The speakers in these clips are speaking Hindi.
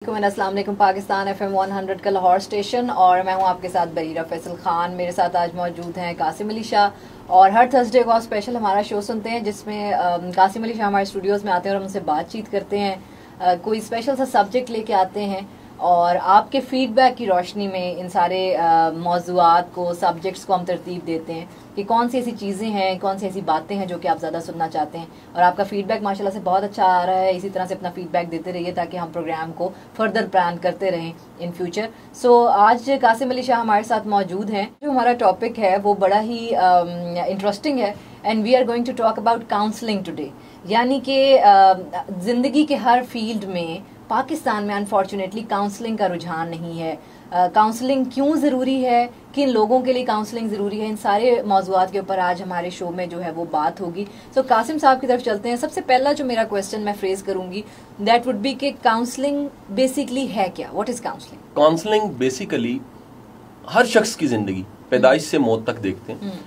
अस्सलाम वालेकुम। पाकिस्तान FM 100 का लाहौर स्टेशन और मैं हूं आपके साथ बरीरा फैसल खान। मेरे साथ आज मौजूद हैं कासिम अली शाह और हर थर्सडे को आप स्पेशल हमारा शो सुनते हैं जिसमें कासिम अली शाह हमारे स्टूडियोज़ में आते हैं और हमसे बातचीत करते हैं। कोई स्पेशल सा सब्जेक्ट लेके आते हैं और आपके फीडबैक की रोशनी में इन सारे मौज़ूआत को, सब्जेक्ट्स को हम तरतीब देते हैं कि कौन सी ऐसी चीज़ें हैं, कौन सी ऐसी बातें हैं जो कि आप ज़्यादा सुनना चाहते हैं। और आपका फीडबैक माशाल्लाह से बहुत अच्छा आ रहा है। इसी तरह से अपना फीडबैक देते रहिए ताकि हम प्रोग्राम को फर्दर प्लान करते रहें इन फ्यूचर। सो आज कासिम अली शाह हमारे साथ मौजूद हैं। जो हमारा टॉपिक है वो बड़ा ही इंटरेस्टिंग है and we are going to talk about counselling today. यानी कि ज़िंदगी के हर फील्ड में पाकिस्तान में अनफॉर्चुनेटली काउंसलिंग का रुझान नहीं है। काउंसलिंग क्यों ज़रूरी है, किन लोगों के लिए काउंसलिंग ज़रूरी है, इन सारे मौज़ूआत के ऊपर आज हमारे शो में जो है वो बात होगी। सो कासिम साहब की तरफ चलते हैं। सबसे पहला जो मेरा क्वेश्चन मैं फ्रेज करूंगी दैट वुड बी कि काउंसलिंग बेसिकली है क्या? What is counselling? Counselling basically हर शख्स की ज़िंदगी पैदाइश से मौत तक देखते हैं।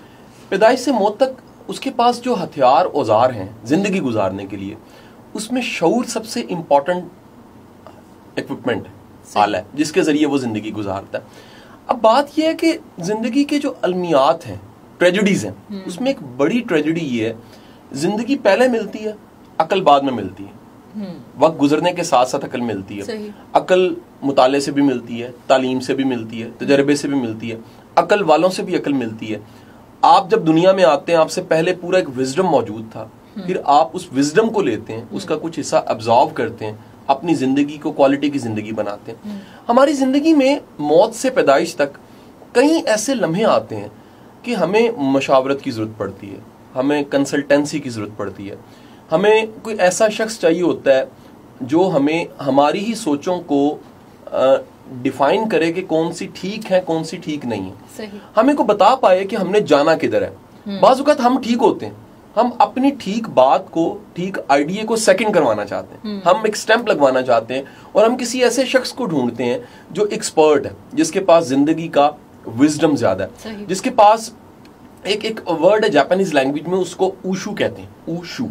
पैदाइश से मौत तक उसके पास जो हथियार औजार हैं ज़िंदगी गुजारने के लिए, उसमें शऊर सबसे इम्पोर्टेंट इक्विपमेंट है, आला है जिसके जरिए वो जिंदगी गुजारता है। अब बात यह है कि जिंदगी के जो अलमियात हैं, ट्रेजेडीज हैं, उसमें एक बड़ी ट्रेजेडी ये है, जिंदगी पहले मिलती है, अकल बाद में मिलती है। वक्त गुजरने के साथ साथ अकल मिलती है। अकल मुताले से भी मिलती है, तालीम से भी मिलती है, तजर्बे से भी मिलती है, अकल वालों से भी अकल मिलती है। आप जब दुनिया में आते हैं, आपसे पहले पूरा एक विजडम मौजूद था, फिर आप उस विजडम को लेते हैं, उसका कुछ हिस्सा अब्जॉर्व करते हैं, अपनी जिंदगी को क्वालिटी की जिंदगी बनाते हैं। हमारी जिंदगी में मौत से पैदाइश तक कई ऐसे लम्हे आते हैं कि हमें मशावरत की जरूरत पड़ती है, हमें कंसल्टेंसी की जरूरत पड़ती है, हमें कोई ऐसा शख्स चाहिए होता है जो हमें हमारी ही सोचों को डिफाइन करे कि कौन सी ठीक है, कौन सी ठीक नहीं है। सही। हमें को बता पाए कि हमने जाना किधर है। बाज़ औक़ात हम ठीक होते हैं, हम अपनी ठीक बात को, ठीक आइडिया को सेकंड करवाना चाहते हैं, हम एक स्टैंप लगवाना चाहते हैं और हम किसी ऐसे शख्स को ढूंढते हैं जो एक्सपर्ट है, जिसके पास जिंदगी का विजडम ज्यादा है, जिसके पास एक वर्ड है जापानीज लैंग्वेज में, उसको ऊशू कहते हैं, ऊशू।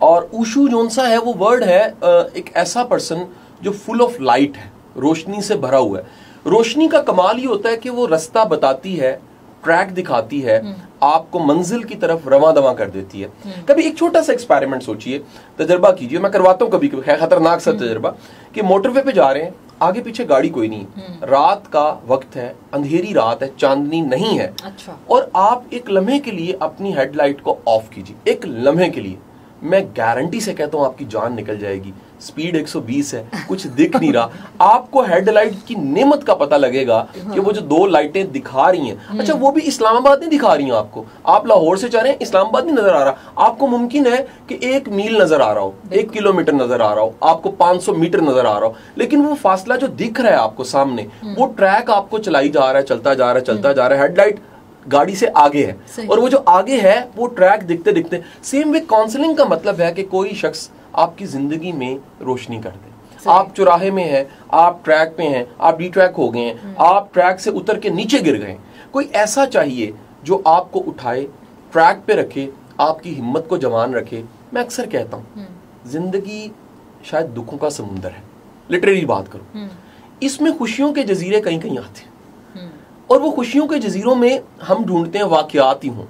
और ऊशू जोन सा है वो वर्ड है एक ऐसा पर्सन जो फुल ऑफ लाइट है, रोशनी से भरा हुआ है। रोशनी का कमाल ही होता है कि वो रास्ता बताती है, ट्रैक दिखाती है, आपको मंजिल की तरफ रवां दवा कर देती है। कभी एक छोटा सा एक्सपेरिमेंट सोचिए, तजर्बा कीजिए, मैं करवाता हूँ कभी कभी, खतरनाक सा तजर्बा, कि मोटरवे पे जा रहे हैं, आगे पीछे गाड़ी कोई नहीं, रात का वक्त है, अंधेरी रात है, चांदनी नहीं है। अच्छा। और आप एक लम्हे के लिए अपनी हेडलाइट को ऑफ कीजिए, एक लम्हे के लिए, मैं गारंटी से कहता हूं आपकी जान निकल जाएगी। स्पीड 120 है, कुछ दिख नहीं रहा, आपको हेडलाइट की नेमत का पता लगेगा कि वो जो दो लाइटें दिखा रही हैं, अच्छा वो भी इस्लामाबाद नहीं दिखा रही हैं आपको, आप लाहौर से जा रहे हैं, इस्लामाबाद नहीं नजर आ रहा, आपको मुमकिन है कि 1 मील नजर आ रहा हो, 1 किलोमीटर नजर आ रहा हो, आपको 500 मीटर नजर आ रहा हो, लेकिन वो फासला जो दिख रहा है आपको सामने, वो ट्रैक आपको चलाई जा रहा है, चलता जा रहा है, चलता जा रहा है, हेडलाइट गाड़ी से आगे है और वो जो आगे है वो ट्रैक दिखते दिखते। सेम वे काउंसलिंग का मतलब है कि कोई शख्स आपकी जिंदगी में रोशनी कर दे। आप चौराहे में हैं, आप ट्रैक पे हैं, आप डी ट्रैक हो गए हैं, आप ट्रैक से उतर के नीचे गिर गए, कोई ऐसा चाहिए जो आपको उठाए, ट्रैक पे रखे, आपकी हिम्मत को जवान रखे। मैं अक्सर कहता हूँ जिंदगी शायद दुखों का समुंदर है, लिटरली बात करूं, इसमें खुशियों के जजीरे कहीं कहीं आते हैं और वो खुशियों के जजीरों में हम ढूंढते हैं वाकयात ही हों,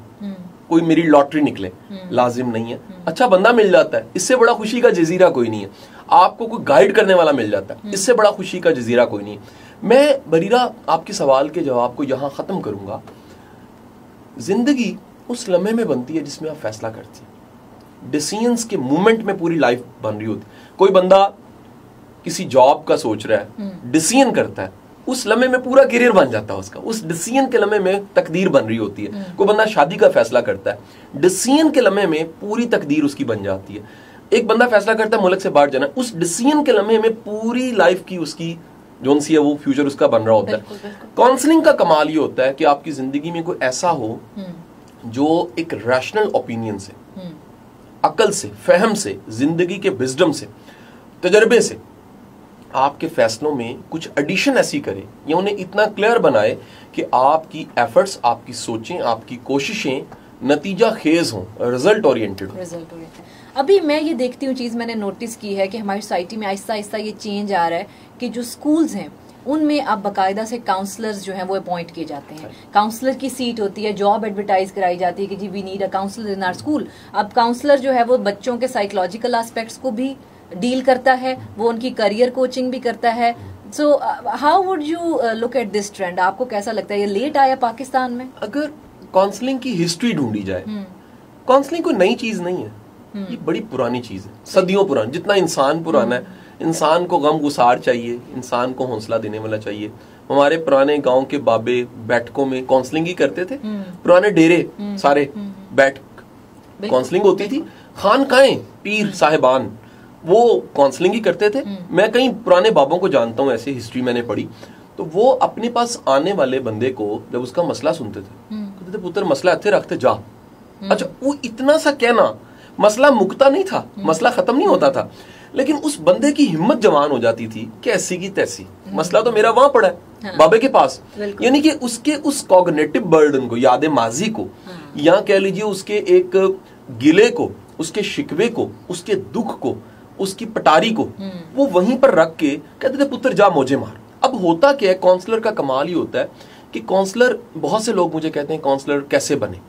कोई मेरी लॉटरी निकले, लाजिम नहीं है, अच्छा बंदा मिल जाता है, इससे बड़ा खुशी का जजीरा कोई नहीं है, आपको कोई गाइड करने वाला मिल जाता है, इससे बड़ा खुशी का जजीरा कोई नहीं है। मैं बरीरा आपके सवाल के जवाब को यहां खत्म करूंगा। जिंदगी उस लम्हे में बनती है जिसमें आप फैसला करते हैं, डिसीजंस के मूवमेंट में पूरी लाइफ बन रही होती है। कोई बंदा किसी जॉब का सोच रहा है, डिसीजन करता है, उस लम्हे में पूरा करियर बन जाता है उसका, उस डिसीजन के लम्हे में तकदीर बन रही होती है। कोई बंदा शादी का फैसला करता है, डिसीजन के लम्हे में पूरी तकदीर उसकी बन जाती है। एक बंदा फैसला करता है मुल्क से बाहर जाना, उस डिसीजन के लम्हे में पूरी लाइफ की उसकी जोन सी है वो फ्यूचर उसका बन रहा होता है। काउंसलिंग का कमाल ये होता है कि आपकी जिंदगी में कोई ऐसा हो जो एक रैशनल ओपिनियन से, अकल से, फहम से, जिंदगी के विजडम से, तजर्बे से आपके फैसलों में कुछ एडिशन ऐसी करे या उन्हें इतना क्लियर बनाए कि आपकी एफर्ट्स, आपकी सोचें, आपकी कोशिशें नतीजा खेज हो, रिजल्ट ओरिएंटेड हो। Result oriented. अभी मैं ये देखती हूँ, चीज मैंने नोटिस की है कि हमारी सोसाइटी में आहिस्ता आहिस्ता ये चेंज आ रहा है कि जो स्कूल्स हैं उनमें अब बाकायदा से काउंसलर्स जो हैं वो अपॉइंट किए जाते हैं। काउंसलर की सीट होती है, जॉब एडवर्टाइज कराई जाती है कि जी we need a counsellor in our school. अब काउंसलर जो है वो बच्चों के साइकोलॉजिकल एस्पेक्ट्स को भी डील करता है, वो उनकी करियर कोचिंग भी करता है। So how would you look at this trend? आपको कैसा लगता है, ये लेट आया पाकिस्तान में? अगर काउंसलिंग की हिस्ट्री ढूंढी जाए, काउंसलिंग कोई नई चीज नहीं है, ये बड़ी पुरानी चीज है, सदियों पुरानी। जितना इंसान पुराना है, इंसान को गम गुसार चाहिए, इंसान को हौसला देने वाला चाहिए। हमारे पुराने गांव के बाबे बैठकों में काउंसलिंग ही करते थे, पुराने डेरे सारे बैठ काउंसलिंग होती थी। खानकाएं, पीर साहिबान वो काउंसलिंग ही करते थे। मैं कई पुराने बाबों को जानता हूं, ऐसी हिस्ट्री मैंने पढ़ी, तो वो अपने पास आने वाले बंदे को जब उसका मसला सुनते थे, कहते थे पुत्र मसला अच्छे रखते जा। अच्छा, वो इतना सा कहना, मसला मुकता नहीं था, मसला खत्म नहीं होता था, लेकिन उस बंदे की हिम्मत जवान हो जाती थी कि ऐसी की तैसी, मसला तो मेरा वहां पड़ा है बाबे के पास। यानी कि उसके उस कॉग्निटिव बर्डन को, याद माजी को, या कह लीजिए उसके एक गिले को, उसके शिकवे को, उसके दुख को, उसकी पटारी को वो वहीं पर रख के कहते थे पुत्र जा मौजे मार। अब होता क्या है, काउंसलर का कमाल ही होता है कि काउंसलर, बहुत से लोग मुझे कहते हैं काउंसलर कैसे बने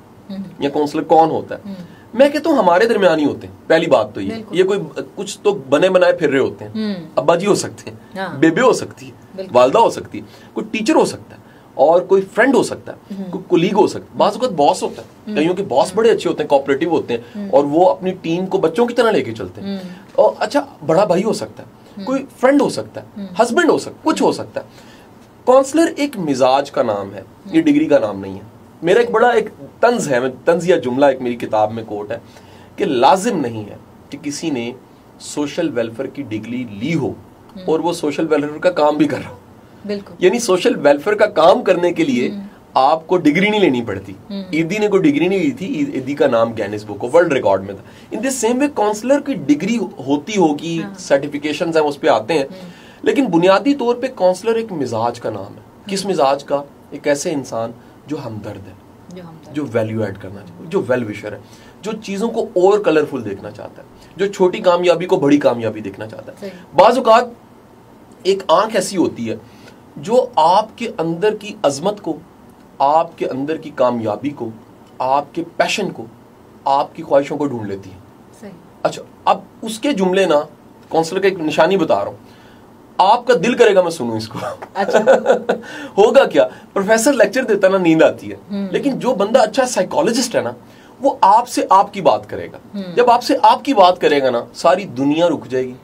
या काउंसलर कौन होता है। मैं कहता हूँ हमारे दरमियान ही होते हैं। पहली बात तो ये कोई कुछ तो बने बनाए फिर रहे होते हैं। अब्बा जी हो सकते हैं, बेबे हो सकती है, वालदा हो सकती है, कोई टीचर हो सकता है, और कोई फ्रेंड हो सकता है, कोई कुलीग हो सकता है, बाज़ वक़्त बॉस होता है। कईयों के बॉस बड़े अच्छे होते हैं, कोऑपरेटिव होते हैं, और वो अपनी टीम को बच्चों की तरह लेके चलते हैं। और अच्छा, बड़ा भाई हो सकता है, कोई फ्रेंड हो सकता है, हस्बैंड हो सकता, कुछ हो सकता है। काउंसलर एक मिजाज का नाम है, ये डिग्री का नाम नहीं है। मेरा एक बड़ा एक तंज है, तंज या जुमला एक मेरी किताब में कोट है कि लाजिम नहीं है कि किसी ने सोशल वेलफेयर की डिग्री ली हो और वो सोशल वेलफेयर का काम भी कर रहा हो। बिल्कुल। यानी सोशल वेलफेयर का काम करने के लिए आपको डिग्री नहीं लेनी पड़ती। ईदी ने कोई डिग्री नहीं ली थी, ईदी का नाम Guinness Book of World Record में था। In this same way counsellor की डिग्री होती होगी, सर्टिफिकेशंस हैं उस पे आते हैं, लेकिन बुनियादी तौर पे काउंसलर एक मिजाज का नाम है। किस मिजाज का? एक ऐसे इंसान जो हमदर्द है, जो वैल्यू ऐड करना चाहिए, जो वेल विशर है, जो चीजों को और कलरफुल देखना चाहता है, जो छोटी कामयाबी को बड़ी कामयाबी देखना चाहता है। बाज़ औक़ात एक आंख ऐसी होती है जो आपके अंदर की अजमत को, आपके अंदर की कामयाबी को, आपके पैशन को, आपकी ख्वाहिशों को ढूंढ लेती है। अच्छा, अब उसके जुमले ना, काउंसलर का एक निशानी बता रहा हूं, आपका दिल करेगा मैं सुनूं इसको। अच्छा। होगा क्या, प्रोफेसर लेक्चर देता ना, नींद आती है, लेकिन जो बंदा अच्छा साइकोलॉजिस्ट है ना, वो आपसे आपकी बात करेगा। जब आपसे आपकी बात करेगा ना, सारी दुनिया रुक जाएगी,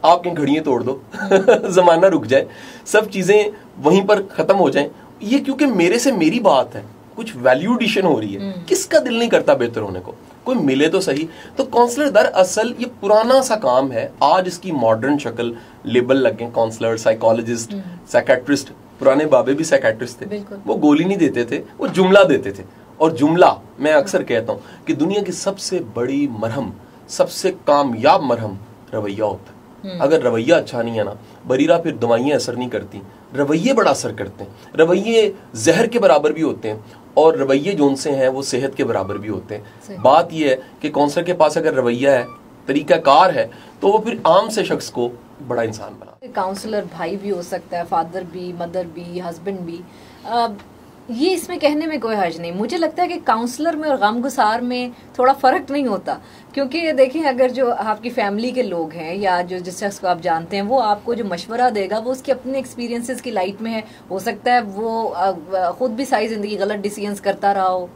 आपकी घड़ियां तोड़ दो, जमाना रुक जाए, सब चीजें वहीं पर खत्म हो जाएं। ये क्योंकि मेरे से मेरी बात है, कुछ वैल्यू एडिशन हो रही है। किसका दिल नहीं करता बेहतर होने को? कोई मिले तो सही। तो काउंसलर दरअसल ये पुराना सा काम है, आज इसकी मॉडर्न शक्ल, लेबल लगे, काउंसलर, साइकोलॉजिस्ट, साइकेट्रिस्ट। पुराने बाबे भी साइकेट्रिस्ट थे, वो गोली नहीं देते थे, वो जुमला देते थे। और जुमला, मैं अक्सर कहता हूं कि दुनिया की सबसे बड़ी मरहम, सबसे कामयाब मरहम रवैया होता है। अगर रवैया अच्छा नहीं है ना बरीरा, फिर दवाइयां असर नहीं करती। रवैये बड़ा असर करते हैं, रवैये जहर के बराबर भी होते हैं, और रवैये जो उनसे हैं वो सेहत के बराबर भी होते हैं। बात यह है कि काउंसलर के पास अगर रवैया है, तरीकाकार है, तो वो फिर आम से शख्स को बड़ा इंसान बना। काउंसलर भाई भी हो सकता है, फादर भी, मदर भी, हस्बैंड भी। ये इसमें कहने में कोई हर्ज नहीं। मुझे लगता है कि काउंसलर में और गमगुसार में थोड़ा फर्क नहीं होता, क्योंकि देखिए अगर जो आपकी फैमिली के लोग हैं या जो जिस शख्स को आप जानते हैं, वो आपको जो मशवरा देगा वो उसके अपने एक्सपीरियंसेस की लाइट में है। हो सकता है वो खुद भी सारी जिंदगी गलत डिसीजंस करता रहा हो,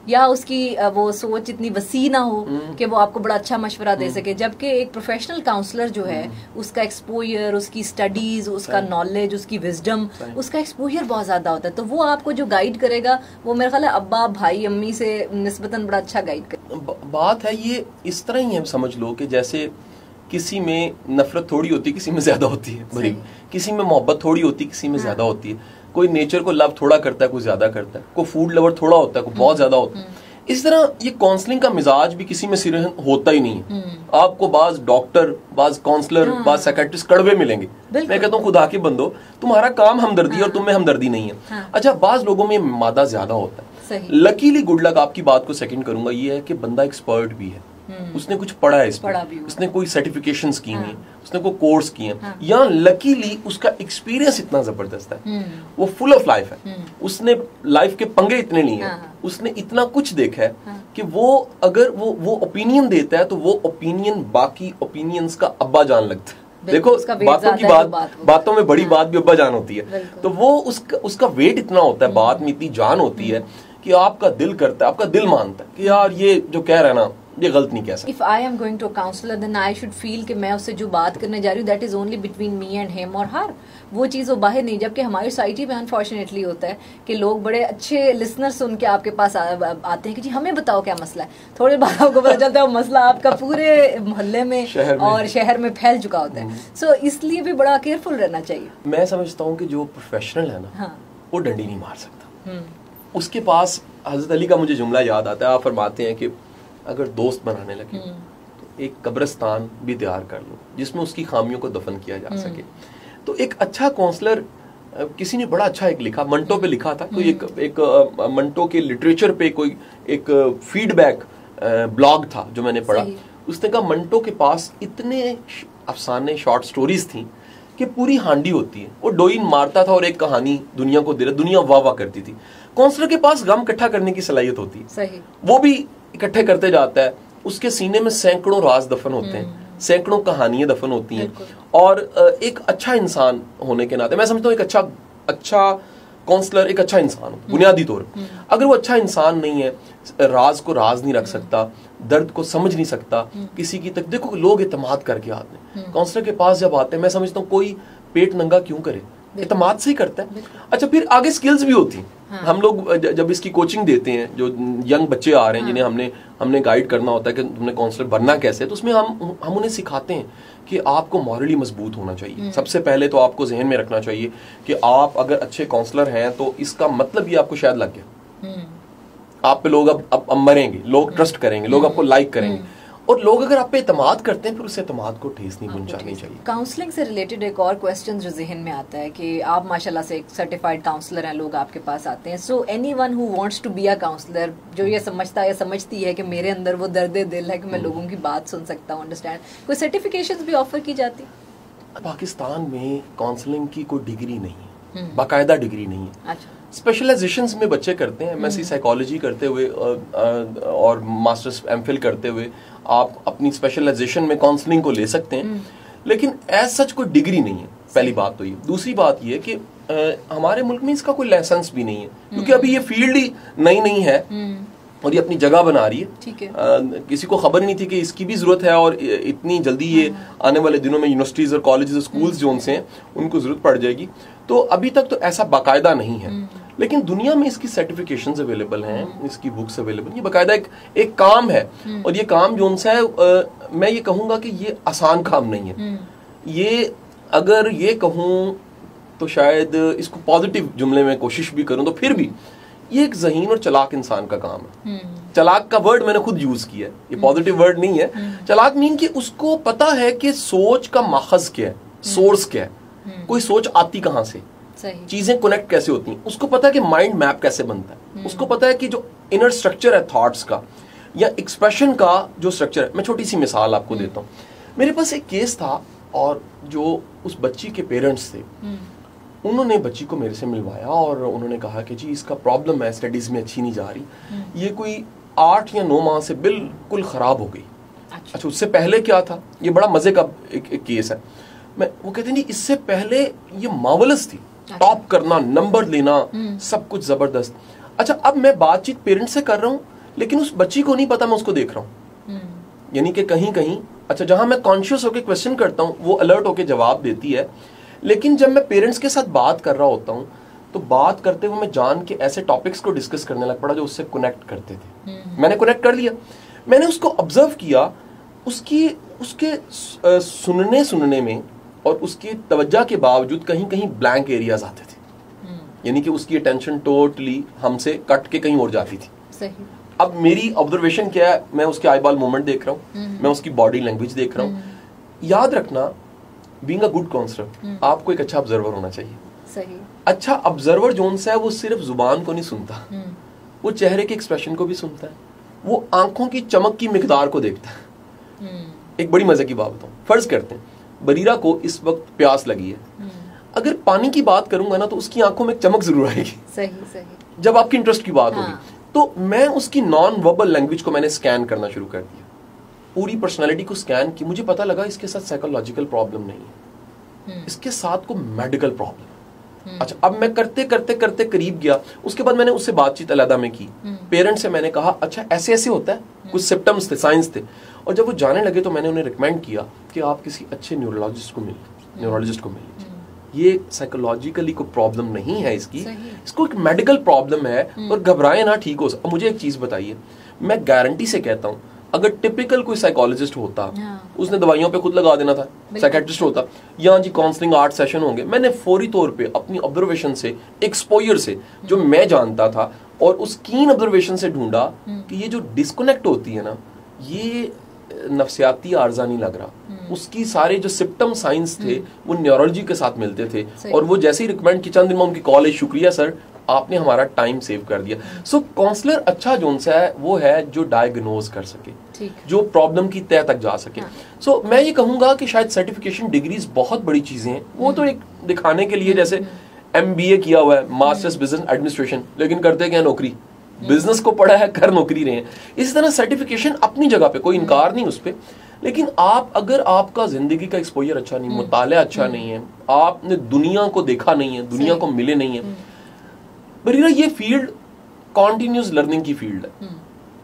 या उसकी वो सोच इतनी वसी ना हो कि वो आपको बड़ा अच्छा मशवरा दे सके। जबकि एक प्रोफेशनल काउंसलर जो है, उसका एक्सपोजर, उसकी स्टडीज, उसका नॉलेज, उसकी विजडम, उसका एक्सपोजर बहुत ज्यादा होता है। तो वो आपको जो गाइड करेगा, वो मेरे ख्याल है अब्बा, भाई, अम्मी से निस्बतन बड़ा अच्छा गाइड करेगा। बात है ये इस तरह ही है, समझ लो कि जैसे किसी में नफरत थोड़ी होती है, किसी में ज्यादा होती है भरी, किसी में मोहब्बत थोड़ी होती है, किसी में ज्यादा होती है। कोई नेचर को लव थोड़ा करता है, कोई ज्यादा करता है, कोई फूड लवर थोड़ा होता है, कोई बहुत ज्यादा होता है। इस तरह ये काउंसलिंग का मिजाज भी किसी में सिर होता ही नहीं है। आपको बाज डॉक्टर, बाज काउंसलर, बाज साइकियाट्रिस्ट कड़वे मिलेंगे। मैं कहता हूँ खुदा के बंदो, तुम्हारा काम हमदर्दी और तुम में हमदर्दी नहीं है। अच्छा, बाज लोगों में मादा ज्यादा होता है। लकीली गुड लक, आपकी बात को सेकंड करूंगा, ये है कि बंदा एक्सपर्ट भी है, उसने कुछ पढ़ा है इसमें, उसने कोई सर्टिफिकेशंस की हैं, उसने कोई कोर्स किए हैं, या लकीली उसका एक्सपीरियंस इतना जबरदस्त है, वो फुल ऑफ लाइफ है, उसने लाइफ के पंगे इतने लिए हैं, उसने इतना कुछ देखा है कि वो अगर वो ओपिनियन देता है तो वो ओपिनियन बाकी ओपिनियंस का अब्बा जान लगता है। देखो, बातों की बातों में बड़ी बात भी अब्बा जान होती है, तो वो उसका वेट इतना होता है, बात में इतनी जान होती है कि आपका दिल करता है, आपका दिल मानता है कि यार ये जो कह रहा है ना, ये गलत नहीं कह सकता। If I am going to a counselor, then I should feel कि मैं उससे जो बात करने जा रही हूँ that is only between me and him or her, वो चीज़ वो बाहर नहीं। जबकि हमारी सोसाइटी में अनफॉर्चुनेटली होता है कि लोग बड़े अच्छे लिसनर सुन के आपके पास आते हैं कि जी हमें बताओ क्या मसला है, थोड़ी बात आपको पता चलता है वो मसला आपका पूरे मोहल्ले में और शहर में फैल चुका होता है। सो इसलिए भी बड़ा केयरफुल रहना चाहिए। मैं समझता हूँ कि जो प्रोफेशनल है ना, वो डंडी नहीं मार सकता। उसके पास हजरत अली का मुझे जुमला याद आता है, आप फरमाते हैं कि अगर दोस्त बनाने लगे तो एक कब्रिस्तान भी तैयार कर लो जिसमें उसकी खामियों को दफन किया जा सके। तो एक अच्छा काउंसलर, किसी ने बड़ा अच्छा एक लिखा, मंटो पे लिखा था, कोई एक मंटो के लिटरेचर पे कोई एक फीडबैक ब्लॉग था जो मैंने पढ़ा। उसने कहा मंटो के पास इतने अफसाने शॉर्ट स्टोरीज थी कि पूरी हांडी होती है, वो डोइन मारता था और एक कहानी दुनिया को दे रहा, दुनिया वाह वाह करती थी। काउंसलर के पास गम इकट्ठा करने की सलाहियत होती है, सही, वो भी इकट्ठे करते जाता है, उसके सीने में सैकड़ों राज दफन होते हैं, सैकड़ों कहानियां दफन होती हैं। और एक अच्छा इंसान होने के नाते मैं समझता हूँ एक अच्छा काउंसलर एक अच्छा इंसान हो बुनियादी तौर पर। अगर वो अच्छा इंसान नहीं है, राज को राज नहीं रख सकता, दर्द को समझ नहीं सकता, किसी की तक, देखो लोग एतमाद करके आते हैं काउंसलर के पास जब आते हैं, मैं समझता हूँ कोई पेट नंगा क्यों करे, एतमाद से ही करता है। अच्छा, फिर आगे स्किल्स भी होती हैं। हम लोग जब इसकी कोचिंग देते हैं, जो यंग बच्चे आ रहे हैं जिन्हें हमने गाइड करना होता है कि तुमने काउंसलर बनना कैसे, तो उसमें हम उन्हें सिखाते हैं कि आपको मॉरली मजबूत होना चाहिए। सबसे पहले तो आपको जहन में रखना चाहिए कि आप अगर अच्छे काउंसलर हैं तो इसका मतलब ये आपको शायद लग गया, आप पे लोग अब मरेंगे, लोग ट्रस्ट करेंगे, लोग आपको लाइक करेंगे, और लोग अगर आप पे एतमाद करते हैं फिर उस एतमाद को ठेस नहीं पहुंचानी चाहिए। काउंसलिंग से रिलेटेड एक और क्वेश्चन जो जहन में आता है कि आप माशाल्लाह से एक सर्टिफाइड काउंसलर हैं, लोग आपके पास आते हैं, so anyone who wants to be a counsellor, जो ये समझता है या समझती है कि मेरे अंदर वो दर्द दिल है कि मैं लोगों की बात सुन सकता हूँ, अंडरस्टैंड, कोई सर्टिफिकेशंस भी ऑफर की जाती? पाकिस्तान में काउंसलिंग की कोई डिग्री नहीं है, बाकायदा डिग्री नहीं है। अच्छा, स्पेशलाइजेशंस में बच्चे करते हैं, एमएससी साइकोलॉजी करते हुए और मास्टर्स एमफिल करते हुए आप अपनी स्पेशलाइजेशन में काउंसलिंग को ले सकते हैं, लेकिन एज सच कोई डिग्री नहीं है। पहली बात तो ये। दूसरी बात ये कि हमारे मुल्क में इसका कोई लाइसेंस भी नहीं है, क्योंकि अभी ये फील्ड ही नई है और ये अपनी जगह बना रही है। ठीक है। किसी को खबर नहीं थी कि इसकी भी जरूरत है और इतनी जल्दी ये आने वाले दिनों में यूनिवर्सिटीज और कॉलेजेस और स्कूल्स जो उनसे हैं उनको जरूरत पड़ जाएगी। तो अभी तक तो ऐसा बाकायदा नहीं है, लेकिन दुनिया में इसकी सर्टिफिकेशंस अवेलेबल हैं, इसकी बुक्स अवेलेबल, ये बाकायदा एक काम है। और ये काम जो उनसे है, मैं ये कहूँगा कि ये आसान काम नहीं है। ये अगर ये कहूँ तो शायद इसको पॉजिटिव जुमले में कोशिश भी करूँ तो फिर भी ये एक ज़हीन और चलाक इंसान का काम है। चलाक का वर्ड मैंने खुद यूज किया है, ये पॉजिटिव वर्ड नहीं है। चलाक मीन कि उसको पता है कि सोच का माखज क्या है, सोर्स क्या है, कोई सोच आती कहाँ से, चीजें कनेक्ट कैसे होती हैं, उसको पता है कि माइंड मैप कैसे बनता है, उसको पता है कि जो इनर स्ट्रक्चर है थॉट्स का या एक्सप्रेशन का जो स्ट्रक्चर है। मैं छोटी सी मिसाल आपको देता हूँ। मेरे पास एक केस था और जो उस बच्ची के पेरेंट्स थे उन्होंने बच्ची को मेरे से मिलवाया और उन्होंने कहा कि जी इसका प्रॉब्लम है, स्टडीज में अच्छी नहीं जा रही, ये कोई 8 या 9 माह से बिल्कुल खराब हो गई। अच्छा, उससे पहले क्या था, ये बड़ा मजे का एक केस है। वो कहते नहीं, इससे पहले ये मार्वलस थी, टॉप करना, नंबर लेना, सब कुछ जबरदस्त। अच्छा, अब मैं बातचीत पेरेंट्स से कर रहा हूँ लेकिन उस बच्ची को नहीं पता मैं उसको देख रहा हूँ, यानी कि कहीं अच्छा जहां मैं कॉन्शियस होकर क्वेश्चन करता हूँ वो अलर्ट होकर जवाब देती है, लेकिन जब मैं पेरेंट्स के साथ बात कर रहा होता हूँ तो बात करते हुए मैं जान के ऐसे टॉपिक्स को डिस्कस करने लग पड़ा जो उससे कनेक्ट करते थे। मैंने कनेक्ट कर लिया, मैंने उसको ऑब्जर्व किया, उसके सुनने में और उसकी तवज्जो के बावजूद कहीं कहीं ब्लैंक एरियाज आते थे, यानी कि उसकी अटेंशन टोटली हमसे कट के कहीं और जाती थी। सही। अब मेरी ऑब्जर्वेशन क्या है, मैं उसके आई बॉल मूवमेंट देख रहा हूँ, मैं उसकी बॉडी लैंग्वेज देख रहा हूँ। याद रखना, बीइंग अ गुड काउंसलर आपको एक अच्छा ऑब्जर्वर होना चाहिए। सही। अच्छा ऑब्जर्वर जोन सा है वो सिर्फ जुबान को नहीं सुनता, वो चेहरे के एक्सप्रेशन को भी सुनता है, वो आंखों की चमक की मिकदार को देखता है। एक बड़ी मजे की बात बताऊं, फर्ज करते हैं बरीरा को इस वक्त प्यास लगी है, अगर पानी की बात करूंगा ना तो उसकी आंखों में चमक जरूर आएगी। सही सही। जब आपकी इंटरेस्ट की बात होगी तो मैं उसकी नॉन वर्बल लैंग्वेज को मैंने स्कैन करना शुरू कर दिया, पूरी पर्सनालिटी को स्कैन की। मुझे पता लगा इसके साथ साइकोलॉजिकल प्रॉब्लम नहीं है, इसके साथ को मेडिकल प्रॉब्लम। अच्छा, अब मैं करते करते करते करीब गया, उसके बाद मैंने उससे बातचीत अलग में की, पेरेंट्स से मैंने कहा अच्छा ऐसे ऐसे होता है, कुछ सिम्टम्स थे, साइंस थे। और जब वो जाने लगे तो मैंने उन्हें रिकमेंड किया कि आप किसी अच्छे न्यूरोलॉजिस्ट को मिल लीजिए, ये साइकोलॉजिकली कोई प्रॉब्लम नहीं है इसको एक मेडिकल प्रॉब्लम है, और घबराए ना, ठीक हो सकता। मुझे एक चीज बताइए, मैं गारंटी से कहता हूँ अगर टिपिकल कोई साइकोलॉजिस्ट होता, उसने दवाइयों पे खुद लगा देना था, साइकेट्रिस्ट होता, या जी काउंसलिंग 8 सेशन होंगे, मैंने फौरी तौर पे अपनी ऑब्जर्वेशन से, एक्सपोजर से जो मैं जानता था और उस कीन ऑब्जर्वेशन से ढूंढा कि ये जो डिस्कनेक्ट होती है ना, ये नफ्सियाती आर्जा नहीं लग रहा, उसकी सारे जो सिम्टम साइंस थे वो न्यूरोलॉजी के साथ मिलते थे। और वो जैसे ही रिकमेंड की, चंद दिन में उनकी कॉल है, शुक्रिया सर आपने हमारा टाइम सेव कर दिया। सो काउंसलर अच्छा जोन सा है वो है जो डायग्नोज कर सके, जो प्रॉब्लम की तह तक जा सके। सो मैं ये कहूंगा कि शायद सर्टिफिकेशन डिग्रीज बहुत बड़ी चीजें हैं, वो तो एक दिखाने के लिए, जैसे MBA किया हुआ है, मास्टर्स बिजनेस एडमिनिस्ट्रेशन, लेकिन करते क्या, नौकरी, बिजनेस को पढ़ा है, कर नौकरी रहे हैं। इसी तरह सर्टिफिकेशन अपनी जगह पे, कोई इनकार नहीं उस पर, लेकिन आप अगर आपका जिंदगी का एक्सपोजर अच्छा नहीं, मुताला अच्छा नहीं है, आपने दुनिया को देखा नहीं है, दुनिया को मिले नहीं है। बरीरा ये फील्ड कॉन्टिन्यूस लर्निंग की फील्ड है,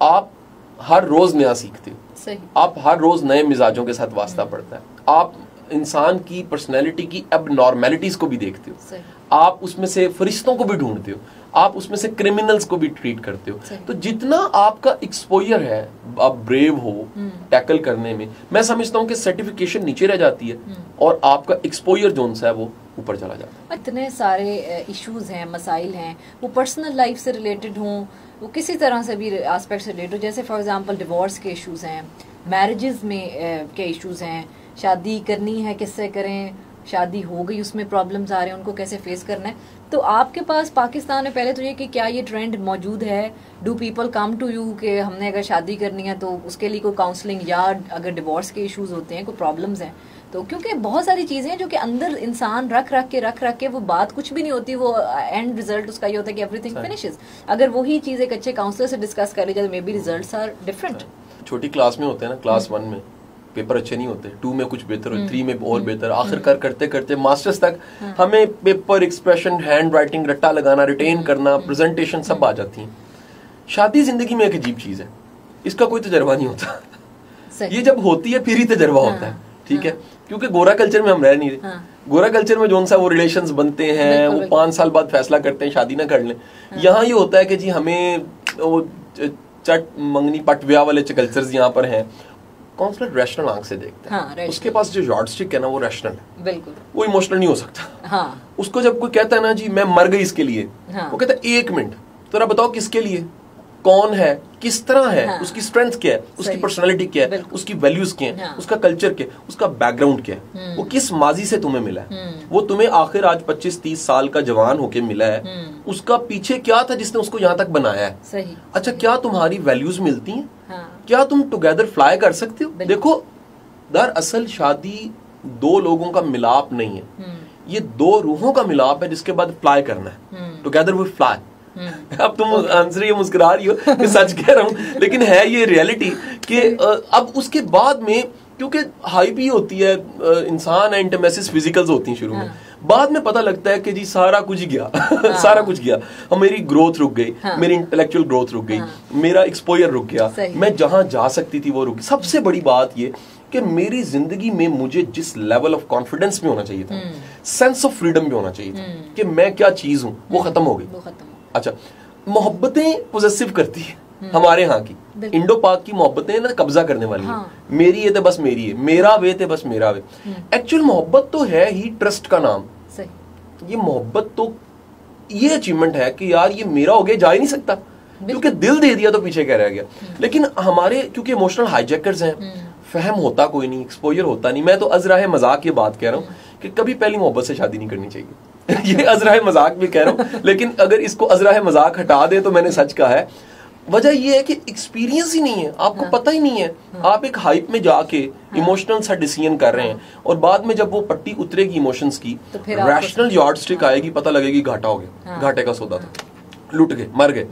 आप हर रोज नया सीखते हो, आप हर रोज नए मिजाजों के साथ वास्ता पड़ता है, आप इंसान की पर्सनैलिटी की एबनॉर्मेलिटीज को भी देखते हो, आप उसमें से फरिश्तों को भी ढूंढते हो, आप उसमें से क्रिमिनल्स को भी ट्रीट करते हो। तो जितना आपका एक्सपोजर है, आप ब्रेव हो टैकल करने में, मैं समझता हूँ कि सर्टिफिकेशन नीचे रह जाती है और आपका एक्सपोजर जोन सा है वो ऊपर चला जाता है। इतने सारे इश्यूज हैं, मसाइल हैं, वो पर्सनल लाइफ से रिलेटेड हों, वो किसी तरह से भी एस्पेक्ट से रिलेटेड, जैसे फॉर एग्जांपल डिवोर्स के इश्यूज हैं, मैरिजेस में के इश्यूज हैं, शादी करनी है किससे करें, शादी हो गई उसमें प्रॉब्लम्स आ रहे हैं, उनको कैसे फेस करना है। तो आपके पास पाकिस्तान में पहले तो ये कि क्या ये ट्रेंड मौजूद है, do people come to you कि हमने अगर शादी करनी है तो उसके लिए कोई काउंसलिंग, या अगर डिवोर्स के इश्यूज होते हैं, कोई प्रॉब्लम्स हैं, तो क्योंकि बहुत सारी चीजें हैं जो कि अंदर इंसान रख रख के वो बात कुछ भी नहीं होती, वो एंड रिजल्ट उसका ये होता है कि एवरीथिंग फिनिशेस। अगर वही चीज एक अच्छे काउंसलर से डिस्कस कर ली जाए, maybe results are different. छोटी क्लास में होते हैं ना, क्लास 1 में पेपर अच्छे नहीं होते, 2 में कुछ बेहतर हो, 3 में और बेहतर, आखिरकार करते करते मास्टर्स तक हमें पेपर, एक्सप्रेशन, हैंड राइटिंग, रट्टा लगाना, रिटेन करना, प्रेजेंटेशन सब आ जाती हैं। शादी जिंदगी में एक अजीब चीज है, इसका कोई तजर्बा नहीं होता, ये जब होती है फिर ही तजर्बा होता है, ठीक है, क्योंकि गोरा कल्चर में हम रह नहीं रहे। गोरा कल्चर में जो सा वो रिलेशंस बनते हैं, वो 5 साल बाद फैसला करते हैं शादी ना कर लें। यहाँ ये होता है कि जी हमें वो चट मंगनी पट ब्याह वाले कल्चर्स यहाँ पर हैं। काउंसलर रैशनल आंख से देखता है, उसके पास जो यॉर्डस्टिक है ना वो रैशनल है, बिल्कुल, वो इमोशनल नहीं हो सकता। उसको जब कोई कहता है ना जी मैं मर गई इसके लिए, वो कहता है 1 मिनट तो बताओ किसके लिए, कौन है, किस तरह है, उसकी स्ट्रेंथ क्या है, उसकी पर्सनालिटी क्या है, उसकी वैल्यूज क्या है, उसका कल्चर क्या है, उसका बैकग्राउंड क्या है, वो किस माजी से तुम्हें मिला है, वो तुम्हें आखिर आज 25-30 साल का जवान होके मिला है, उसका पीछे क्या था जिसने उसको यहाँ तक बनाया है। सही। अच्छा, क्या तुम्हारी वैल्यूज मिलती हैं? क्या तुम टुगेदर फ्लाई कर सकते हो? देखो, दरअसल शादी 2 लोगों का मिलाप नहीं है, ये 2 रूहों का मिलाप है जिसके बाद फ्लाई करना है, टुगेदर वी फ्लाई। अब तुम आंसर ये मुस्कुरा रही हो कि सच कह रहा हूं, लेकिन है ये रियलिटी कि अब उसके बाद में, क्योंकि हाई भी होती है, इंसान है, इंटरमेसिस फिजिकल्स होती हैं शुरू में, बाद में पता लगता है कि जी सारा कुछ गया, सारा कुछ गया, मेरी ग्रोथ रुक गई, मेरी इंटेलेक्चुअल ग्रोथ रुक गई, मेरा एक्सपोजर रुक गया, मैं जहां जा सकती थी वो रुक गई। सबसे बड़ी बात ये कि मेरी जिंदगी में मुझे जिस लेवल ऑफ कॉन्फिडेंस में होना चाहिए था, सेंस ऑफ फ्रीडम में होना चाहिए था कि मैं क्या चीज हूं, वो खत्म हो गई। अच्छा, मोहब्बतें पोजेसिव करती है हमारे यहाँ की, इंडो पाक की मोहब्बतें ना कब्जा करने वाली हैं, मेरी ये तो बस मेरी है, मेरा वे तो बस मेरा वे। एक्चुअल मोहब्बत तो है ही ट्रस्ट का नाम। ये मोहब्बत तो ये अचीवमेंट है कि यार ये मेरा हो गया, जा ही नहीं सकता, क्योंकि दिल दे दिया तो पीछे क्या रह गया। लेकिन हमारे क्योंकि इमोशनल हाईजैकर्स हैं, फहम होता कोई नहीं, एक्सपोजर होता नहीं। मैं तो अजराह मजाक की बात कह रहा हूँ कि कभी पहली मोहब्बत से शादी नहीं करनी चाहिए। ये अजराह मजाक भी कह रहा हूँ, लेकिन अगर इसको अजराह मजाक हटा दे तो मैंने सच कहा है। वजह ये है कि एक्सपीरियंस ही नहीं है, आपको पता ही नहीं है। आप एक हाइप में जाके इमोशनल सा डिसीजन कर रहे हैं और बाद में जब वो पट्टी उतरेगी इमोशंस की, रैशनल यार्ड स्टिक आएगी, पता लगेगी घाटा हो गया, घाटे का सौदा था, लुट गए, मर गए।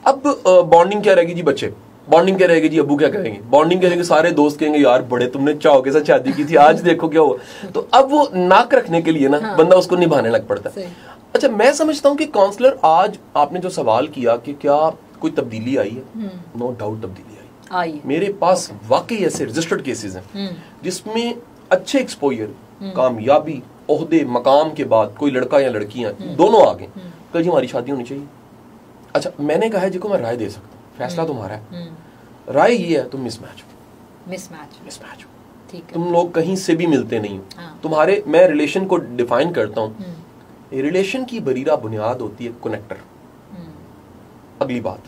अब बॉन्डिंग क्या रहेगी जी, बच्चे बॉन्डिंग क्या रहेगी जी, अब्बू क्या कहेंगे, बॉन्डिंग कहेंगे, सारे दोस्त कहेंगे यार बड़े तुमने चाव के साथ शादी की थी, आज देखो क्या हुआ। तो अब वो नाक रखने के लिए ना बंदा उसको निभाने लग पड़ता है। अच्छा, मैं समझता हूँ कि काउंसलर, आज आपने जो सवाल किया कि क्या कोई तब्दीली आई है, नो डाउट तब्दीली आई। मेरे पास वाकई ऐसे रजिस्टर्ड केसेस हैं जिसमें अच्छे एक्सपोजर, कामयाबी, ओहदे, मकाम के बाद कोई लड़का या लड़कियां दोनों आ गए, कल जी हमारी शादी होनी चाहिए। अच्छा, मैंने कहा है जी को मैं राय दे सकता हूँ, फैसला तुम्हारा है। राय ये है तुम मिसमैच हो, तुम लोग कहीं से भी मिलते नहीं हो। तुम्हारे, मैं रिलेशन को डिफाइन करता हूँ, रिलेशन की बरीरा बुनियाद होती है कनेक्टर। अगली बात,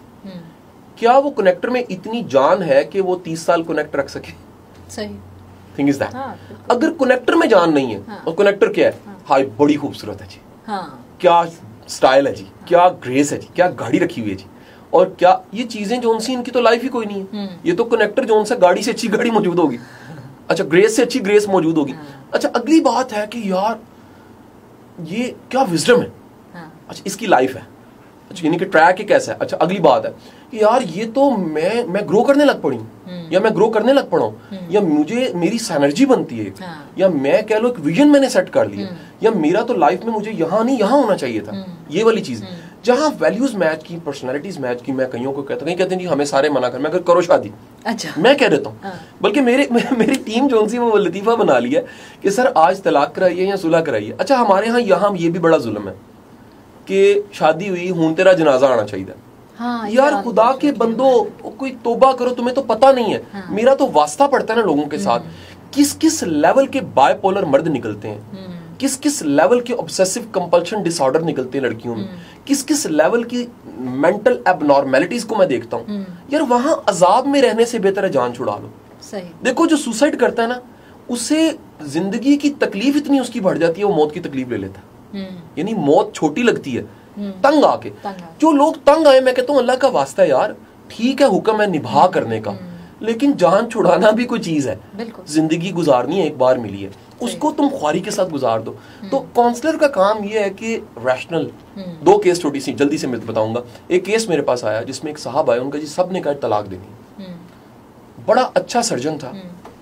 क्या वो कनेक्टर में इतनी जान है कि वो 30 साल कनेक्ट रख सके? सही। थिंग इज दैट, अगर कनेक्टर में जान नहीं है, और कनेक्टर क्या है, हाय बड़ी खूबसूरत है जी, क्या स्टाइल है जी, क्या ग्रेस है जी, क्या गाड़ी रखी हुई है जी, और क्या ये चीजें जो उनसी, इनकी तो लाइफ ही कोई नहीं है। ये तो कनेक्टर जो उनसे गाड़ी से अच्छी गाड़ी मौजूद होगी, अच्छा ग्रेस से अच्छी ग्रेस मौजूद होगी। अच्छा, अगली बात है कि यार ये क्या विजडम है, अच्छा इसकी लाइफ है, अच्छा यानी कि ट्रैक ही कैसा है। अच्छा, अगली बात है कि यार ये तो मैं ग्रो करने लग पड़ी हूँ, या मैं ग्रो करने लग पड़ा हूँ, या मुझे मेरी सैनर्जी बनती है, या मैं कह लो एक विजन मैंने सेट कर लिया, या मेरा तो लाइफ में मुझे यहाँ नहीं यहाँ होना चाहिए था। ये वाली चीज जहाँ वैल्यूज मैच की, पर्सनैलिटीज मैच की, मैं कईयों को कहता हूँ, कहते हैं जी हमें सारे मना कर, मैं करो शादी। अच्छा, मैं कह देता हूँ, बल्कि मेरी टीम जो सी वो लतीफा बना लिया कि सर आज तलाक कराइए या सुलह कराइए। अच्छा, हमारे यहाँ ये भी बड़ा जुल्म है कि शादी हुई हूं तेरा जनाजा आना चाहिए। यार खुदा के बंदो, कोई तोबा करो, तुम्हें तो पता नहीं है। मेरा तो वास्ता पड़ता है ना लोगों के साथ, किस किस लेवल के बायपोलर मर्द निकलते हैं, किस किस लेवल के ऑब्सेसिव कंपल्शन डिसऑर्डर निकलते हैं लड़कियों में, किस किस लेवल की मेंटल एबनॉर्मेलिटीज को मैं देखता हूँ। यार वहां अजाब में रहने से बेहतर है जान छुड़ा लो। सही। देखो जो सुसाइड करता है ना, उससे जिंदगी की तकलीफ इतनी उसकी बढ़ जाती है, वो मौत की तकलीफ ले लेता है। यानी मौत छोटी लगती है तंग आके। जो लोग तंग आए, मैं कहता हूँ अल्लाह का वास्ता है यार, ठीक है हुक्म है निभा करने का, लेकिन जान छुड़ाना भी कोई चीज है। जिंदगी गुजारनी है, एक बार मिली है, उसको तुम ख्वारी के साथ गुजार दो। तो काउंसलर का काम ये है कि रैशनल, दो केस छोटी सी जल्दी से मैं बताऊंगा। एक केस मेरे पास आया जिसमें एक साहब आया, उनका जी सब ने कहा तलाक देनी। बड़ा अच्छा सर्जन था,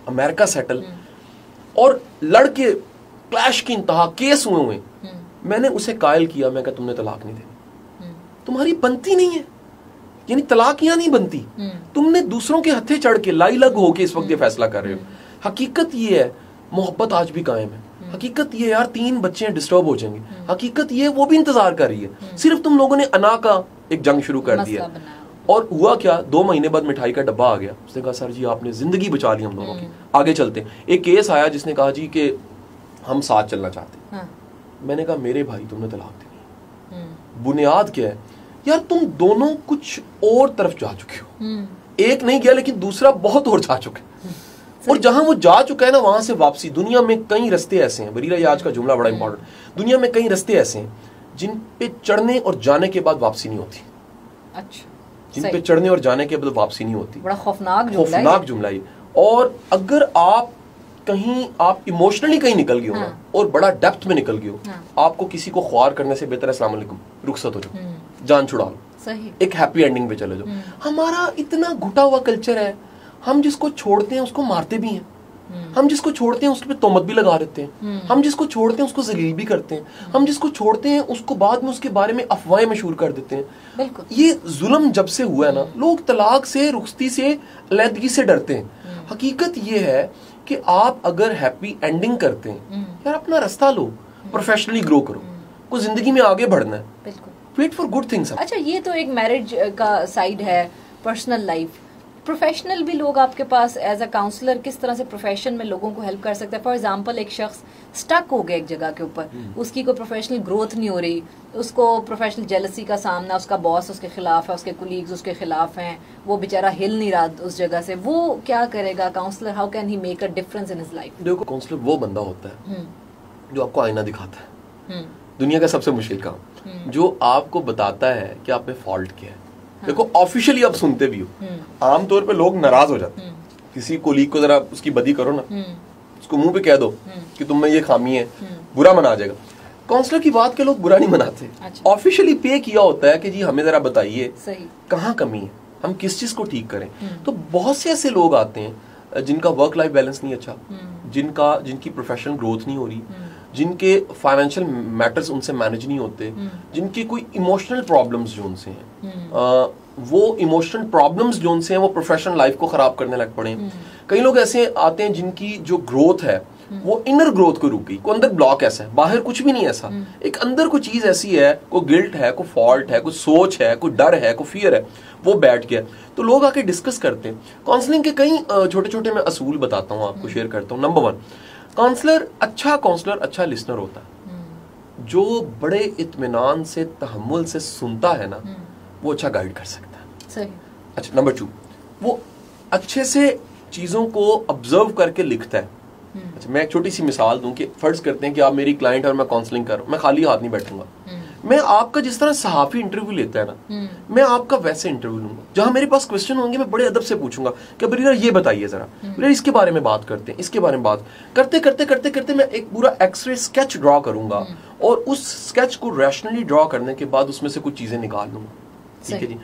अमेरिका सेटल, और लड़के क्लैश की इंतहा, केस हुए। मैंने उसे कायल किया, मैं कहा तुमने तलाक नहीं देनी, तुम्हारी बनती नहीं है, यानी तलाक यहाँ नहीं बनती। तुमने दूसरों के हथे चढ़ के लाई लग होके इस वक्त ये फैसला कर रहे हो। हकीकत ये है मोहब्बत आज भी कायम है। हकीकत ये यार 3 बच्चे डिस्टर्ब हो जाएंगे। हकीकत ये वो भी इंतजार कर रही है, सिर्फ तुम लोगों ने अना का एक जंग शुरू कर दिया। और हुआ क्या, 2 महीने बाद मिठाई का डब्बा आ गया। उसने कहा सर जी आपने जिंदगी बचा ली हम दोनों की, आगे चलते। एक केस आया जिसने कहा जी कि हम साथ चलना चाहते हैं। मैंने कहा मेरे भाई तुमने तलाक देनी, बुनियाद क्या है यार, तुम दोनों कुछ और तरफ जा चुके हो। एक नहीं गया लेकिन दूसरा बहुत और जा चुके, और जहां वो जा चुका है ना वहां से वापसी, दुनिया में कई रास्ते ऐसे हैं, बरीरा ये आज का जुमला बड़ा इंपॉर्टेंट, दुनिया में कई रास्ते ऐसे हैं जिन पे चढ़ने और जाने के बाद वापसी नहीं होती। अच्छा, जिन पे चढ़ने और जाने के बाद वापसी नहीं होती। बड़ा खौफनाक जुमला है। और अगर आप कहीं आप इमोशनली कहीं निकल गए हो ना, और बड़ा डेप्थ में निकल गए हो, आपको किसी को ख्वार करने से बेहतर है अस्सलाम वालेकुम, रुखसत हो जाओ, जान छुड़ा लो, सही, एक हैप्पी एंडिंग पे चले जाओ। हमारा इतना घुटा हुआ कल्चर है, हम जिसको छोड़ते हैं उसको मारते भी हैं, हम जिसको छोड़ते हैं उसके पे तोहमत भी लगा देते हैं, हम जिसको छोड़ते हैं उसको जलील भी करते हैं, हम जिसको छोड़ते हैं उसको बाद में उसके बारे में अफवाहें मशहूर कर देते हैं। ये जुल्म जब से हुआ है ना, लोग तलाक से, रुखसती से, अलहदगी से डरते हैं। हकीकत ये है कि आप अगर हैप्पी एंडिंग करते हैं यार, अपना रास्ता लो, प्रोफेशनली ग्रो करो, को जिंदगी में आगे बढ़ना है, वेट फॉर गुड थिंग्स। अच्छा, ये तो एक मैरिज का साइड है, पर्सनल लाइफ। प्रोफेशनल भी लोग आपके पास एज अ काउंसलर किस तरह से प्रोफेशन में लोगों को हेल्प कर सकते हैं? फॉर एग्जांपल एक शख्स स्टक हो गया एक जगह के ऊपर, उसकी कोई प्रोफेशनल ग्रोथ नहीं हो रही, उसको प्रोफेशनल जेलसी का सामना, उसका बॉस उसके खिलाफ है, उसके कुलीग्स उसके खिलाफ हैं, वो बेचारा हिल नहीं रहा उस जगह से, वो क्या करेगा counsellor? How can he make a difference in his life? देखो, काउंसलर वो बंदा होता है जो आपको आईना दिखाता है, दुनिया का सबसे मुश्किल काम, जो आपको बताता है कि आप में फॉल्ट क्या है। देखो, ऑफिशियली आप सुनते भी हो, आमतौर पे लोग नाराज हो जाते हैं। किसी कोलीग को जरा उसकी बदी करो ना, उसको मुंह पे कह दो कि तुम में ये खामी है, बुरा मना जाएगा। काउंसलर की बात के लोग बुरा नहीं मनाते, ऑफिशियली पे किया होता है कि जी हमें जरा बताइए कहाँ कमी है, हम किस चीज को ठीक करें। तो बहुत से ऐसे लोग आते हैं जिनका वर्क लाइफ बैलेंस नहीं अच्छा, जिनकी प्रोफेशनल ग्रोथ नहीं हो रही, जिनके फाइनेंशियल मैटर्स उनसे मैनेज नहीं होते, जिनकी कोई इमोशनल प्रॉब्लम्स जो उनसे हैं, वो इमोशनल प्रॉब्लम्स जो उनसे हैं वो प्रोफेशनल लाइफ को खराब करने लग पड़े। कई लोग ऐसे आते हैं जिनकी जो ग्रोथ है वो इनर ग्रोथ को रुकी, को अंदर ब्लॉक ऐसा है, बाहर कुछ भी नहीं ऐसा, एक अंदर कोई चीज ऐसी है, कोई गिल्ट है, कोई फॉल्ट है, कोई सोच है, कोई डर है, कोई फियर है, वो बैठ गया। तो लोग आके डिस्कस करते हैं। काउंसलिंग के कई छोटे छोटे मैं असूल बताता हूँ, आपको शेयर करता हूँ। नंबर 1, काउंसलर अच्छा लिसनर होता है। जो बड़े इत्मीनान से, तहम्मुल से सुनता है ना, वो अच्छा गाइड कर सकता है। सही। अच्छा, नंबर 2, वो अच्छे से चीजों को ऑब्जर्व करके लिखता है। अच्छा, मैं एक छोटी सी मिसाल दूं कि फर्ज करते हैं कि आप मेरी क्लाइंट और मैं काउंसलिंग कर रहा हूं, मैं खाली हाथ नहीं बैठूंगा। मैं आपका जिस तरह सहाफी इंटरव्यू लेता है ना, मैं आपका वैसे इंटरव्यू लूंगा। जहां मेरे पास क्वेश्चन होंगे मैं बड़े अदब से पूछूंगा कि बरीरा ये बताइए जरा, बरीरा इसके बारे में बात करते हैं, इसके बारे में बात करते करते करते करते मैं एक पूरा एक्सरे स्केच ड्रॉ करूंगा, और उस स्केच को रैशनली ड्रॉ करने के बाद उसमें से कुछ चीजें निकाल लूंगा। ठीक है जी।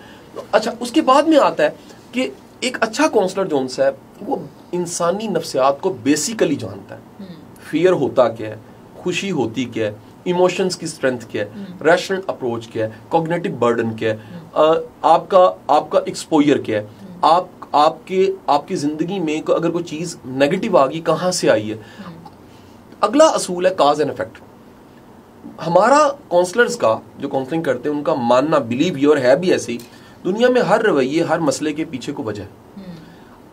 अच्छा, उसके बाद में आता है कि एक अच्छा काउंसलर जो है वो इंसानी नफ्सियात को बेसिकली जानता है। फियर होता क्या है, खुशी होती क्या है, इमोशंस की स्ट्रेंथ क्या है, रैशनल अप्रोच क्या है, कॉग्निटिव बर्डन क्या है, आपका एक्सपोजर क्या है, आपकी जिंदगी में अगर कोई चीज नेगेटिव आ गई कहां से आई है। अगला असूल है काज एंड इफेक्ट। हमारा काउंसलर्स का जो काउंसलिंग करते हैं उनका मानना, बिलीव ये और है भी ऐसे ही, दुनिया में हर रवैये, हर मसले के पीछे को वजह है।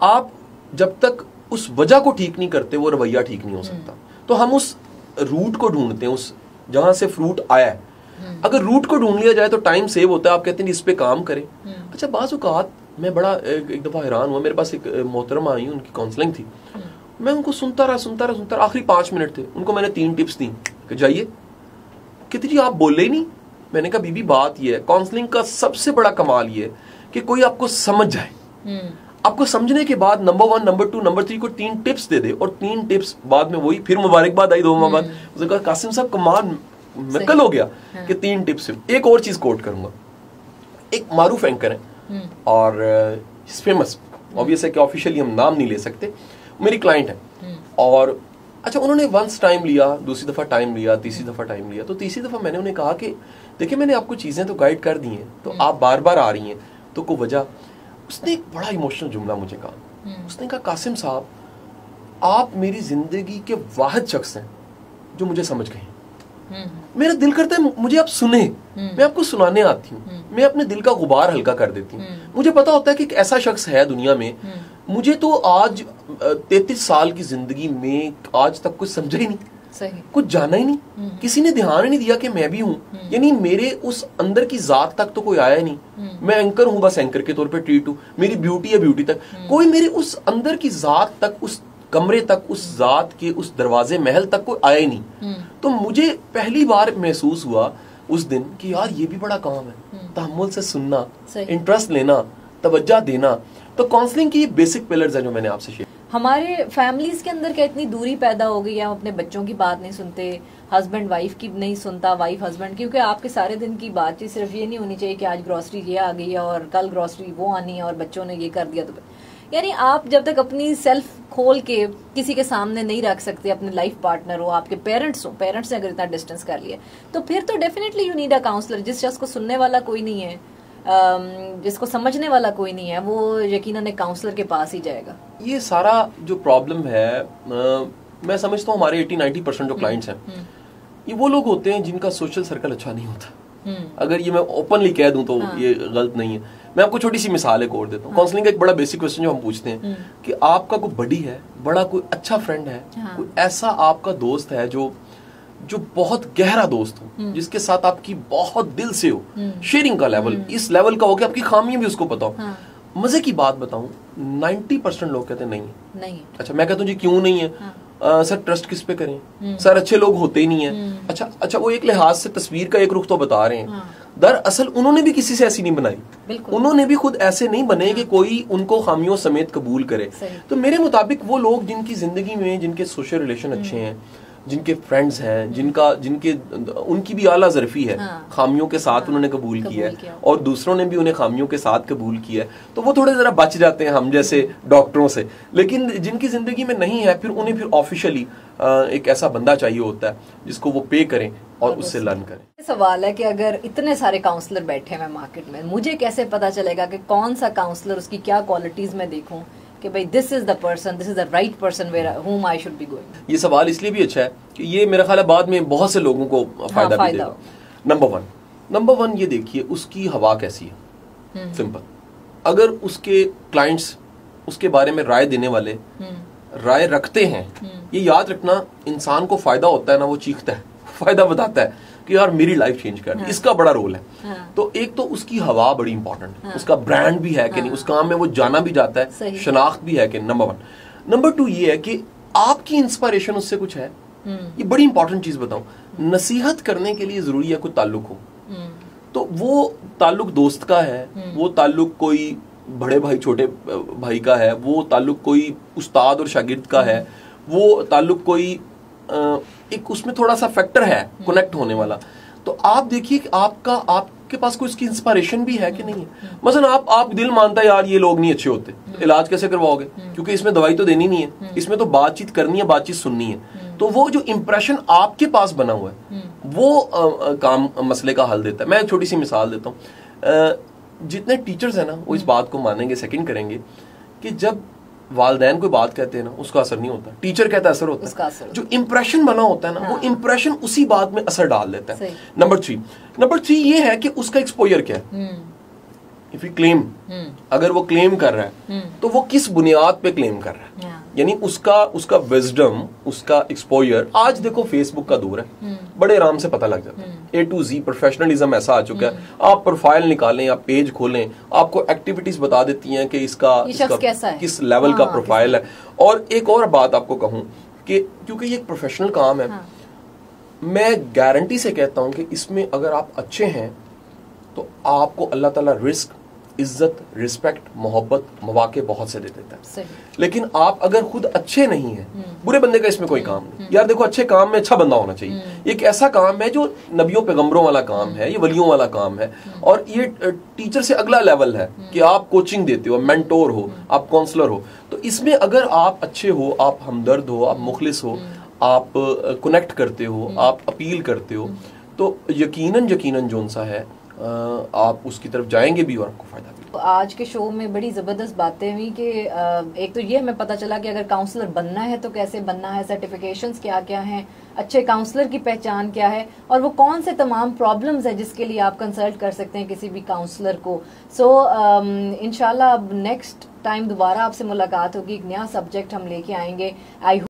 आप जब तक उस वजह को ठीक नहीं करते वो रवैया ठीक नहीं हो सकता। तो हम उस रूट को ढूंढते हैं, उस जहां से फ्रूट आया है। अगर रूट को ढूंढ लिया जाए तो टाइम सेव होता है। आप कहते हैं इस पे काम करें। अच्छा, बाज़ औक़ात मैं बड़ा एक दफा हैरान हुआ, मेरे पास एक मोहतरमा आई, उनकी काउंसलिंग थी, मैं उनको सुनता रहा, आखिरी 5 मिनट थे, उनको मैंने 3 टिप्स दी कि जाइए। कहती जी आप बोले ही नहीं। मैंने कहा बीबी बात ये है, काउंसलिंग का सबसे बड़ा कमाल ये है कि कोई आपको समझ जाए, आपको समझने के बाद नंबर 1, नंबर 2, नंबर 3 को 3 टिप्स दे दे, और 3 टिप्स बाद में वही फिर मुबारकबाद आई 2 माह बाद। उसने कहा कासिम साहब कमाल, मैं कल हो गया कि 3 टिप्स। एक और चीज कोट करूंगा, एक मारूफ एंकर है और फेमस, ऑब्वियस है कि ऑफिशियली हम नाम नहीं ले सकते, मेरी क्लाइंट है। और अच्छा, उन्होंने वंस टाइम लिया, दूसरी दफा टाइम लिया, तीसरी दफा टाइम लिया। तो तीसरी दफा मैंने उन्हें कहा कि देखिए मैंने आपको चीजें तो गाइड कर दी हैं, तो आप बार बार आ रही हैं, तो कोई वजह। उसने एक बड़ा इमोशनल जुमला मुझे कहा। उसने कहा कासिम साहब आप मेरी जिंदगी के वाहिद शख्स हैं जो मुझे समझ गए। मेरा दिल करता है मुझे आप सुने, मैं आपको सुनाने आती हूँ, मैं अपने दिल का गुबार हल्का कर देती हूँ। मुझे पता होता है कि एक ऐसा शख्स है दुनिया में, मुझे तो आज 33 साल की जिंदगी में आज तक कुछ समझा ही नहीं, सही, कुछ जाना ही नहीं, किसी ने ध्यान ही नहीं दिया कि मैं भी हूँ। यानी मेरे उस अंदर की जात तक तो कोई आया नहीं। मैं एंकर हूँ, बस एंकर के तौर पे ट्रीट हूँ, मेरी ब्यूटी है ब्यूटी तक, कोई मेरे उस अंदर की जात तक, उस कमरे तक, उस जात के उस दरवाजे महल तक कोई आया ही नहीं। तो मुझे पहली बार महसूस हुआ उस दिन कि यार ये भी बड़ा काम है, तहम्मुल से सुनना, इंटरेस्ट लेना, तवज्जो देना। तो काउंसलिंग की बेसिक पिलर्स हैं जो मैंने आपसे शेयर। हमारे फैमिलीज के अंदर क्या इतनी दूरी पैदा हो गई है, हम अपने बच्चों की बात नहीं सुनते, हस्बैंड वाइफ की नहीं सुनता, वाइफ हस्बैंड, क्योंकि आपके सारे दिन की बातचीत सिर्फ ये नहीं होनी चाहिए कि आज ग्रोसरी ये आ गई है और कल ग्रोसरी वो आनी है और बच्चों ने ये कर दिया। तो यानी आप जब तक अपनी सेल्फ खोल के किसी के सामने नहीं रख सकते, अपने लाइफ पार्टनर हो, आपके पेरेंट्स हो, पेरेंट्स ने अगर इतना डिस्टेंस कर लिया तो फिर तो definitely you need a counsellor. जिस शख्स को सुनने वाला कोई नहीं है, जिसको समझने वाला कोई नहीं है, वो यकीनन एक काउंसलर के पास ही जाएगा। ये सारा जो प्रॉब्लम है, मैं समझता हूँ हमारे 80-90% जो क्लाइंट्स हैं ये वो लोग होते हैं जिनका सोशल सर्कल अच्छा नहीं होता। अगर ये मैं ओपनली कह दूं तो ये गलत नहीं है। मैं आपको छोटी सी मिसाल एक और देता हूँ। काउंसलिंग का एक बड़ा बेसिक क्वेश्चन जो हम पूछते हैं कि आपका कोई बडी है, बड़ा कोई अच्छा फ्रेंड है, कोई ऐसा आपका दोस्त है जो बहुत गहरा दोस्त हो, जिसके साथ आपकी बहुत दिल से हो, शेयरिंग का लेवल इस लेवल का हो कि आपकी खामियां भी उसको पता हो। मजे की बात बताऊं, 90% लोग कहते हैं नहीं। अच्छा, मैं कहता हूँ जी क्यों नहीं है? सर ट्रस्ट किस पे करें? सर अच्छे लोग होते ही नहीं है। अच्छा, वो एक लिहाज से तस्वीर का एक रुख तो बता रहे हैं। दरअसल उन्होंने भी किसी से ऐसी नहीं बनाई, उन्होंने भी खुद ऐसे नहीं बने कि कोई उनको खामियों समेत कबूल करे। तो मेरे मुताबिक वो लोग जिनकी जिंदगी में जिनके सोशल रिलेशन अच्छे हैं, जिनके फ्रेंड्स हैं, उनकी भी आला ज़रफ़ी है, खामियों के साथ उन्होंने कबूल किया है और दूसरों ने भी उन्हें खामियों के साथ कबूल किया है, तो वो थोड़े जरा बच जाते हैं हम जैसे डॉक्टरों से। लेकिन जिनकी जिंदगी में नहीं है, फिर उन्हें फिर ऑफिशियली एक ऐसा बंदा चाहिए होता है जिसको वो पे करें और उससे लर्न करें। सवाल है कि अगर इतने सारे काउंसलर बैठे हैं मार्केट में, मुझे कैसे पता चलेगा कि कौन सा काउंसलर, उसकी क्या क्वालिटीज मैं देखूं कि भाई this is the person, this is the right person where whom I should be going? ये सवाल इसलिए भी अच्छा है कि ये मेरा ख्याल है बाद में बहुत से लोगों को फायदा भी देगा। नंबर वन ये देखिए उसकी हवा कैसी है। सिंपल, अगर उसके क्लाइंट्स उसके बारे में राय देने वाले राय रखते हैं, ये याद रखना, इंसान को फायदा होता है ना, वो चीखता है, फायदा बताता है कि यार मेरी लाइफ चेंज कर दी। इसका बड़ा रोल है। तो एक तो उसकी हवा बड़ी इंपॉर्टेंट है, उसका ब्रांड भी है कि नहीं, उस काम में वो जाना भी जाता है, शनाख्त भी है कि। Number one. नंबर टू ये है कि आपकी इंस्पिरेशन उससे कुछ है। ये बड़ी इंपॉर्टेंट चीज बताऊं, नसीहत करने के लिए जरूरी है कोई ताल्लुक हो। तो वो ताल्लुक दोस्त का है, वो ताल्लुक कोई बड़े भाई छोटे भाई का है, वो ताल्लुक कोई उस्ताद और शागिर्द का है, वो ताल्लुक कोई एक उसमें थोड़ा सा फैक्टर है कनेक्ट होने वाला। तो आप देखिए कि आपके पास कोई इसकी इंस्पिरेशन भी है कि नहीं है। मसलन आप दिल मानता है यार ये लोग नहीं अच्छे होते, इलाज कैसे करवाओगे? क्योंकि इसमें दवाई तो देनी नहीं है, इसमें तो बातचीत करनी है, बातचीत सुननी है। तो वो जो इंप्रेशन आपके पास बना हुआ है वो काम मसले का हल देता है। मैं एक छोटी सी मिसाल देता हूँ। जितने टीचर्स है ना वो इस बात को मानेंगे, सेकंड करेंगे कि जब वालदैन कोई बात कहते हैं ना उसका असर नहीं होता, टीचर कहता है असर होता है। जो इंप्रेशन बना होता है ना वो इंप्रेशन उसी बात में असर डाल देता है। नंबर थ्री ये है कि उसका एक्सपोजर क्या है। इफ यू क्लेम, अगर वो क्लेम कर रहा है तो वो किस बुनियाद पे क्लेम कर रहा है, यानी उसका विजडम, उसका एक्सपोजर। आज देखो फेसबुक का दौर है, बड़े आराम से पता लग जाता है। A to Z प्रोफेशनलिज्म ऐसा आ चुका है। आप प्रोफाइल निकालें, आप पेज खोलें, आपको एक्टिविटीज बता देती हैं कि इसका किस लेवल का प्रोफाइल है। और एक और बात आपको कहूं कि क्योंकि ये एक प्रोफेशनल काम है, मैं गारंटी से कहता हूं कि इसमें अगर आप अच्छे हैं तो आपको अल्लाह ताला रिस्क, इज्जत, रिस्पेक्ट, मोहब्बत, मौके बहुत से दे देता है। लेकिन आप अगर खुद अच्छे नहीं हैं, बुरे बंदे का इसमें कोई काम नहीं। यार देखो, अच्छे काम में अच्छा बंदा होना चाहिए। एक ऐसा काम है जो नबियों पैगंबरों वाला काम है, ये वलियों वाला काम है। और ये टीचर से अगला लेवल है कि आप कोचिंग देते हो, मेंटोर हो, आप काउंसलर हो। तो इसमें अगर आप अच्छे हो, आप हमदर्द हो, आप मुखलिस हो, आप कनेक्ट करते हो, आप अपील करते हो, तो यकीनन जो सा है आप उसकी तरफ जाएंगे भी और आपको फायदा भी। आज के शो में बड़ी ज़बरदस्त बातें हुई कि एक तो ये हमें पता चला कि अगर काउंसलर बनना है तो कैसे बनना है, सर्टिफिकेशंस क्या क्या हैं, अच्छे काउंसलर की पहचान क्या है, और वो कौन से तमाम प्रॉब्लम्स है जिसके लिए आप कंसल्ट कर सकते हैं किसी भी काउंसलर को। सो इंशाल्लाह अब नेक्स्ट टाइम दोबारा आपसे मुलाकात होगी, एक नया सब्जेक्ट हम लेके आएंगे। आई